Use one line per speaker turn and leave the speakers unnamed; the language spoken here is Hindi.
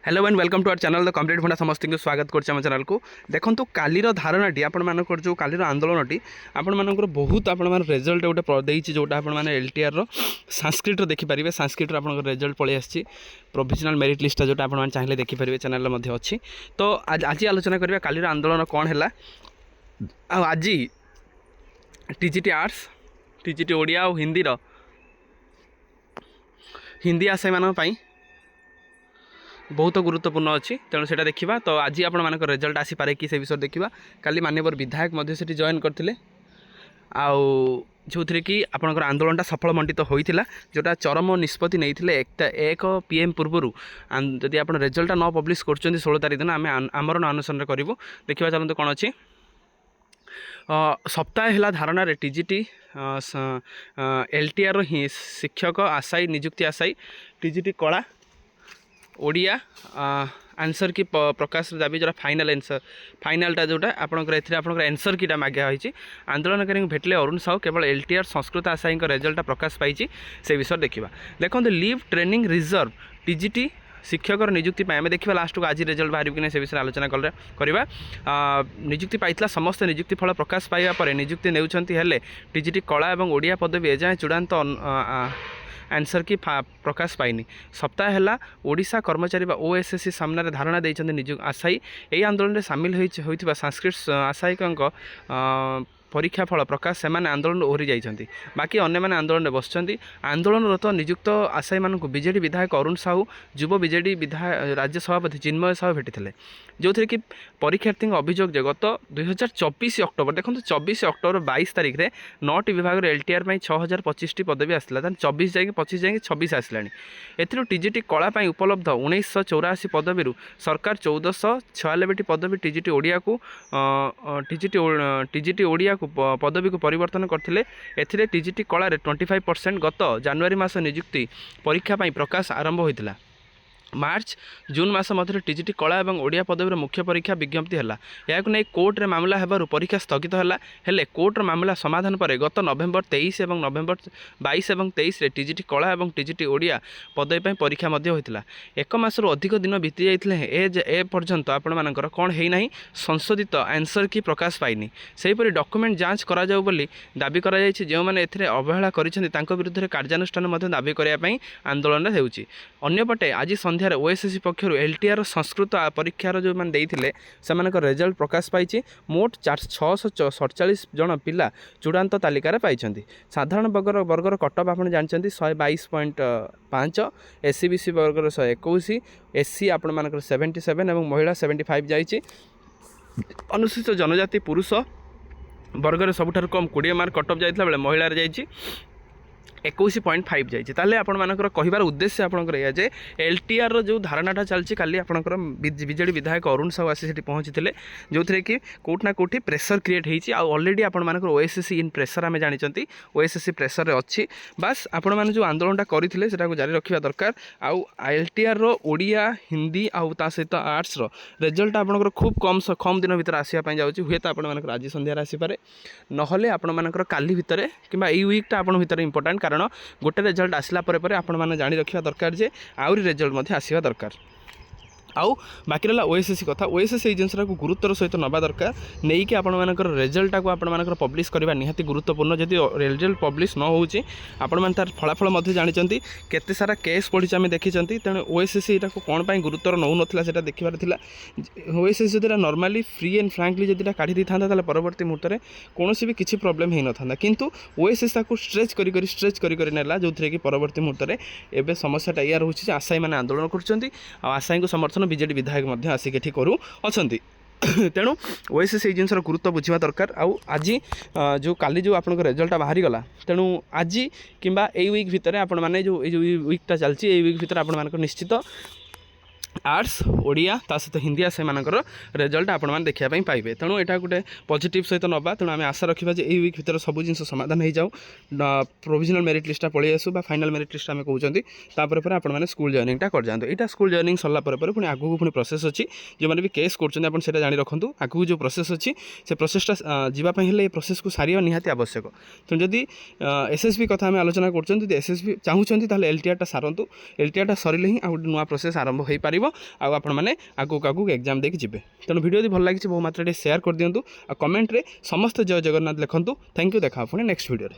Hello and welcome to our channel the complete funda समस्त को स्वागत करछे हम चैनल को। देखंतु कालीर धारणाटी आपण मानकर जो कालीर आंदोलनटी आपण मानकर बहुत आपण मान रिजल्ट गोटे देइछि जोटा आपण माने एलटीआर रो संस्कृत देखि परिबे। संस्कृत रो आपण रिजल्ट पळे आछि प्रोविजनल मेरिट लिस्ट जोटा आपण मान चाहिले देखि परिबे चैनल रे मध्ये अछि। तो आज आलोचना करबा कालीर आंदोलन कोन हैला आ आज टीजीटी आर्ट्स टीजीटी ओडिया और हिंदी आशय मान पई बहुत गुरुत्वपूर्ण अच्छी तेणु से देखा। तो आज आपण मान रिजल्ट आसीपे कि से विषय देखा। काली माननीय विधायक से जॉइन करते जो थी कि आपंकर आंदोलनटा सफल मंडित होता जोटा चरम निष्पत्ति नहीं एक पीएम पूर्व जदि आप रिजल्ट न पब्लिश कर 16 तारीख दिन आम आमरण अनुसरण करूँ। देखा चलते कौन अच्छी सप्ताह है धारणा टीजीटी एलटीआर शिक्षक आशायी नियुक्ति आशायी टीजीटी कला ओडिया आंसर की प्रकाश दाबी जो फाइनालटा जोटा आपंकर आंसर कीटा मागे होती आंदोलनकारी भेटले अरुण साहू केवल एलटीआर संस्कृत आशायी रिजल्ट प्रकाश पाई से विषय देखा। देखो लीव ट्रेनिंग रिजर्व टीजीटी शिक्षक नियुक्ति आम देखा लास्ट को आज रिजल्ट बाहर कि से विषय आलोचना करवा। नियुक्ति पाई समस्त नियुक्ति फल प्रकाश पाइबा पर नियुक्ति नेउछंती टीजीटी कला और ओडिया पदवी एजाए चूड़ांत आंसर की प्रकाश पाइनी। सप्ताह है ओडिशा कर्मचारी ओएसएससी सामने धारणा देइछन्ते नियुक्त आशायी यही आंदोलन में सामिल होइथिबा संस्कृत आशायीक परीक्षा फल प्रकाश से आंदोलन ओहरी जाइछन्ति। बाकी अन्य माने आंदोलन में बसचन्ति। आंदोलनरत नियुक्त आशायी मानक बीजेडी विधायक अरुण साहू युव बीजेडी विधायक राज्य सभापति चिन्मय साहू भेटी जो थी कि परीक्षार्थी अभियोग गत 2024 अक्टोबर देखो 24 अक्टोबर 22 तारीख में 9टी विभाग एलटीआर 6025 पदवी आसला 24 जाए 25 जाए 26 आसला। एथिरो टीजीटी कला उपलब्ध 1984 पदवी सरकार 1496 पदवी टीजीटी ओडिया को टीजीटी ओडिया पदवी को परिवर्तन करथिले। एथिरे टीजीटी कला 25% गत जनवरी मास नियुक्ति परीक्षा प्रकाश आरंभ होइतिला। मार्च जून मास मध्य टीजीटी कला और ओडिया पदवीर मुख्य परीक्षा विज्ञप्ति है। यह नहीं कोर्ट रे मामला हेबारु परीक्षा स्थगित है। कोर्ट मामला समाधान पर गत नवेम्बर 23 और नवेम्बर 22 और 23 रे टीजीटी कला और टीजीटी ओडिया पदवी परीक्षा होता। एक मास अधिक दिन बीती जाते ए पर्यंत आपण मानकर कौन है ना संशोधित आंसर की प्रकाश पाइनी। सेहीपरि डॉक्यूमेंट जांच करा जाऊ बोली दाबी करा जायछि। जो मैंने एथिरे अवहेला करिसेंति तांको विरुद्ध कार्यानुष्ठान दाबी करने आंदोलन होउछि। अन्यपटे आज संध्यार ओएसएससी पक्षर एलटीआर संस्कृत परीक्षार जो मैंने से रिजल्ट प्रकाश पाई। मोट 647 जन पिला चूड़ांत तालिकार पाई। साधारण वर्गर कटअफ आप जानते 122.5 एससीबीसी वर्गर 121 एससी आपण मानकर 77 और महिला 75 जाइए। अनुसूचित जनजाति पुरुष वर्गर सबुठार कम 20 मार्क कटअफ जाइए बेले महिला जाइए 21.5 जाइए। ताले आपण मानकर कहिबार उद्देश्य आपनकर या जे एलटीआर रो जो धारणाटा चलछि काली आपनकर बीजेडी विधायक अरुण साहू आसी सेठी पहुंचीथिले जो थरे कि कोट ना कोठी प्रेशर क्रिएट हेछि। आ ऑलरेडी आपण मानकर ओएसएससी इन प्रेशर आमे जानिचंती ओएसएससी प्रेशर रे अछि। बस आपण माने जो आंदोलनटा करिथिले सेटा को जारी रखिबा दरकार। आ एलटीआर रो ओडिया हिंदी आ ता सहित आर्ट्स रो रिजल्ट आपनकर खूब कम दिन भीतर आसीया पय जाउछि। हुए त आपण मानकर आज संध्या आसी पारे नहले आपण मानकर काली भितरे किबा एई वीक ता आपण भितरे इंपोर्टेंट कारण गोटे रिजल्ट आसला पर आपण मैंने जाणी रखा दरकार जे आउरी रिजल्ट आसवा दरकार। आउ बाकी रहा ओएसएससी कथा ओएसएससी जिनसा को गुरुत्वर सहित नवा दरकार नहीं कि आपण मानकर रिजल्ट को आपण मानकर पब्लिश करबा निहाती गुरुत्वपूर्ण। जदि रिजल्ट पब्लिश न होउची आपण मान तार फलाफल मध्ये जानिचंती केते सारा केस पढिच आमे देखिचंती। तेणु ओएसएससी एटा को कोन पई गुरुत्वर नउ नथला सेटा देखिबार थिला। ओएसएससी जदि नॉर्मली फ्री एंड फ्रैंकली जदि काढी दी थांता ताले परवर्ती मुहूर्त रे कोनोसी भी किछि प्रॉब्लम हे नथांदा। किंतु ओएसएससी को स्ट्रेच करी नेला जो थरे कि परवर्ती मुहूर्त रे एबे समस्याटा या रहउची जे आशायी माने आंदोलन करचंती आ आशायी को समर्थन बीजेडी विधायक मध्य आसिक एठी करू अछंती। तेणु ओएसएससी जिनसर गुरुत्व बुझा दरकार। आउ आज जो काली जो आपन रिजल्ट बाहरी गला तेणु आज किंबा ए वीक भितर आपण माने जो वीकटा चलची ए वीक भितर आपण मानकर निश्चित आर्ट्स ओडिया ता सहित हिंदी आशय मानकर रिजल्ट आपण मैंने देखापी पाइबे। तेणु यहाँ गोटे पॉजिटिव सहित नवा। तेणु आम आशा रखा जे यही वीक भितर सब जिन समाधान हो जाऊ प्रोविजनल मेरिट लिस्टा पलि आसू बा फाइनाल मेरिट लिस्ट आम कहते तापर आपण मैंने स्कूल जॉइनिंगटा कर जातु। यहाँ स्कूल जॉइनिंग सरला पुणी आगू पुणी प्रोसेस अच्छी जो मैंने भी केस कर जानी रखु आगू जो प्रोसेस अच्छी से प्रोसेसटा जावाई प्रोसेस को सारे निहाती आवश्यक। तेणु जदि एसएसबी कथा आम आलोचना कर एसएसबी चाहूँ एलटीआरटा सारतु एलटीआरटा सरले ही गोटे नुआ प्रोसेस आरंभ हो पार। ଆଉ ଆପଣମାନେ ଆଗକୁ ଆଗକୁ ଏକ୍ଜାମ୍ ଦେଇକି ଯିବେ। ତେଣୁ ଭିଡ଼ିଓ ଯଦି ଭଲ ଲାଗିଛି ବହୁ ମାତ୍ରାରେ ସେୟାର କରିଦିଅନ୍ତୁ ଆଉ କମେଣ୍ଟରେ ସମସ୍ତେ ଜୟ ଜଗନ୍ନାଥ ଲେଖନ୍ତୁ। ଥ୍ୟାଙ୍କ ୟୁ, ଦେଖା ପୁଣି ନେକ୍ସଟ ଭିଡ଼ିଓରେ।